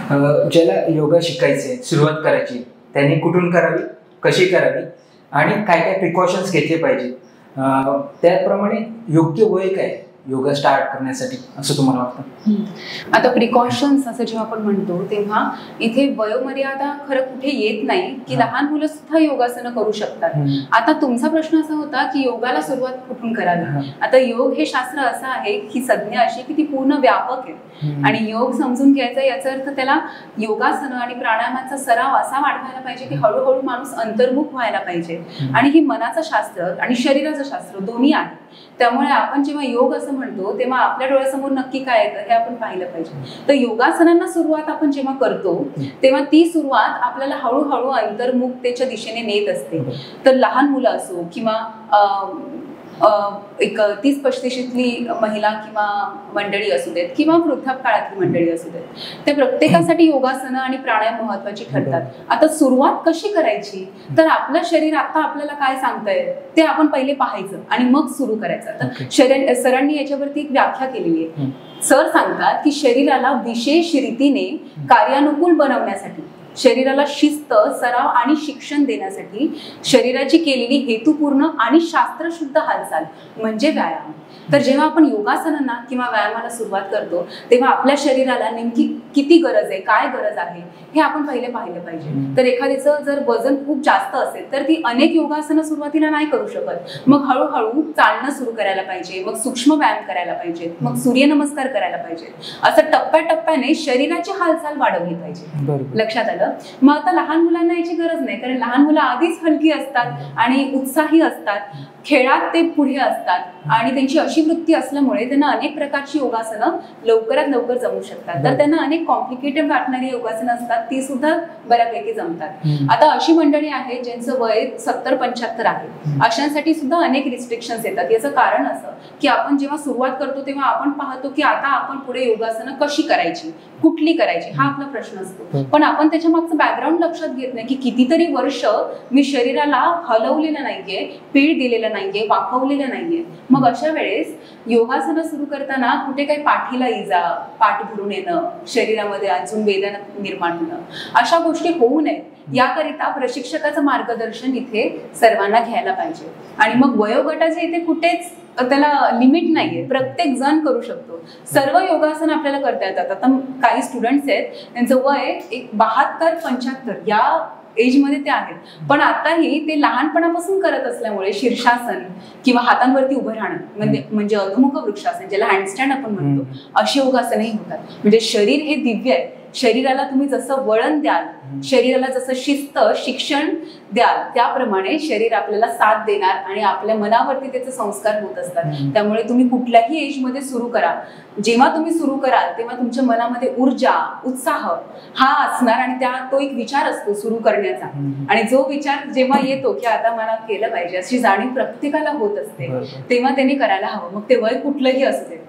ज्याला योगा शिकायचे सुरुवात करायची त्यांनी कुठून करावी, कशी करावी आणि काय काय प्रिकॉशन्स घेतले पाहिजे, त्याप्रमाणे योग्य वय काय योगा स्टार्ट करण्यासाठी असं तुम्हाला वाटतं? आता प्रिकॉशन्स असं जेव्हा आपण म्हणतो तेव्हा इथे वयोमर्यादा खरं कुठे येत नाही की लहान मुलं सुद्धा योगासनं करू शकतात. आता तुमचा प्रश्न असा होता की योगाला सुरुवात कुठून करावी. आता योग हे शास्त्र असं आहे की संज्ञा अशी की ती पूर्ण व्यापक आहे आणि योग समजून घ्यायचा याचा अर्थ त्याला योगासनं आणि प्राणायामाचा सराव असा वाढवायला पाहिजे की हळूहळू माणूस अंतर्मुख व्हायला पाहिजे. आणि ही मनाचं शास्त्र आणि शरीराचं शास्त्र दोन्ही आहे. त्यामुळे आपण जेव्हा योग असं म्हणतो तेव्हा आपल्या डोळ्यासमोर नक्की काय येतं हे आपण पाहिलं पाहिजे. तर योगासनांना सुरुवात आपण जेव्हा करतो तेव्हा ती सुरुवात आपल्याला हळूहळू अंतर्मुखतेच्या दिशेने नेत असते. तर लहान मुलं असो किंवा एक 30-35शीतली महिला किंवा मंडळी असू देत किंवा वृद्धापकाळातली मंडळी असू देत, त्या प्रत्येकासाठी योगासनं आणि प्राणायाम महत्वाची ठरतात. आता सुरुवात कशी करायची, तर आपलं शरीर आता आपल्याला काय सांगतंय ते आपण पहिले पाहायचं आणि मग सुरू करायचं. तर सरांनी याच्यावरती एक व्याख्या केलेली आहे. सर सांगतात की शरीराला विशेष रीतीने कार्यानुकूल बनवण्यासाठी, शरीराला शिस्त, सराव आणि शिक्षण देण्यासाठी शरीराची केलेली हेतुपूर्ण आणि शास्त्रशुद्ध हालचाल म्हणजे व्यायाम. तर जेव्हा आपण योगासनांना किंवा व्यायामाला सुरुवात करतो तेव्हा आपल्या शरीराला नेमकी किती गरज आहे, काय गरज आहे हे आपण पहिले पाहिलं पाहिजे. तर एखाद्याचं जर वजन खूप जास्त असेल तर ती अनेक योगासनं सुरुवातीला नाही करू शकत. मग हळूहळू चालणं सुरू करायला पाहिजे, मग सूक्ष्म व्यायाम करायला पाहिजे, मग सूर्यनमस्कार करायला पाहिजे. असं टप्प्याटप्प्याने शरीराची हालचाल वाढवली पाहिजे. लक्षात आलं? मग आता लहान मुलांना याची गरज नाही, कारण लहान मुलं आधीच हलकी असतात आणि उत्साही असतात, खेळात ते पुढे असतात आणि त्यांची अशी वृत्ती असल्यामुळे त्यांना अनेक प्रकारची योगासनं लवकरात लवकर जमू शकतात. तर त्यांना अनेक कॉम्प्लिकेटेड वाटणारी योगासनं असतात ती सुद्धा बऱ्यापैकी जमतात. आता अशी मंडळी आहेत ज्यांचं वय 70-75 आहे, अशांसाठी सुद्धा अनेक रिस्ट्रिक्शन्स येतात. याचं कारण असं की आपण जेव्हा सुरुवात करतो तेव्हा आपण पाहतो की आता आपण पुढे योगासनं कशी करायची, कुठली करायची हा आपला प्रश्न असतो. पण आपण त्याच्या मागचं बॅकग्राऊंड लक्षात घेत नाही की कितीतरी वर्ष मी शरीराला हलवलेलं नाहीये, पीळ दिलेलं नाहीये, वाकवलेलं नाहीये. मग अशा वेळेस योगासनं सुरू करताना कुठे काही पाठीला इजा, पाठ भरून येणं, शरीरामध्ये अजून वेदना निर्माण होणं, अशा गोष्टी होऊ नयेत याकरिता प्रशिक्षकाचं मार्गदर्शन इथे सर्वांना घ्यायला पाहिजे. आणि मग वयोगटाचे इथे कुठेच त्याला लिमिट नाहीये, प्रत्येक जण करू शकतो. सर्व योगासन आपल्याला करता येतात. आता काही स्टुडंट्स आहेत त्यांचं वय एक 72-75 या एज मध्ये ते आहेत, पण आताही ते लहानपणापासून करत असल्यामुळे शीर्षासन किंवा हातांवरती उभं राहणं म्हणजे अधोमुख वृक्षासन, ज्याला हँडस्टँड आपण म्हणतो, अशी योगासनही होतात. म्हणजे शरीर हे दिव्य आहे. शरीराला तुम्ही जसं वळण द्याल, शरीराला जसं शिस्त, शिक्षण द्याल, त्याप्रमाणे शरीर आपल्याला साथ देणार आणि आपल्या मनावरती त्याचे संस्कार होत असतात. त्यामुळे तुम्ही कुठल्याही एज मध्ये सुरू करा. जेव्हा तुम्ही सुरू कराल तेव्हा तुमच्या मनामध्ये ऊर्जा, उत्साह हा असणार आणि तो एक विचार असतो सुरू करण्याचा. आणि जो विचार जेव्हा येतो की आता मला केलं पाहिजे अशी जाणीव प्रत्येकाला होत असते, तेव्हा त्यांनी करायला हवं. मग ते वय कुठलंही असू दे.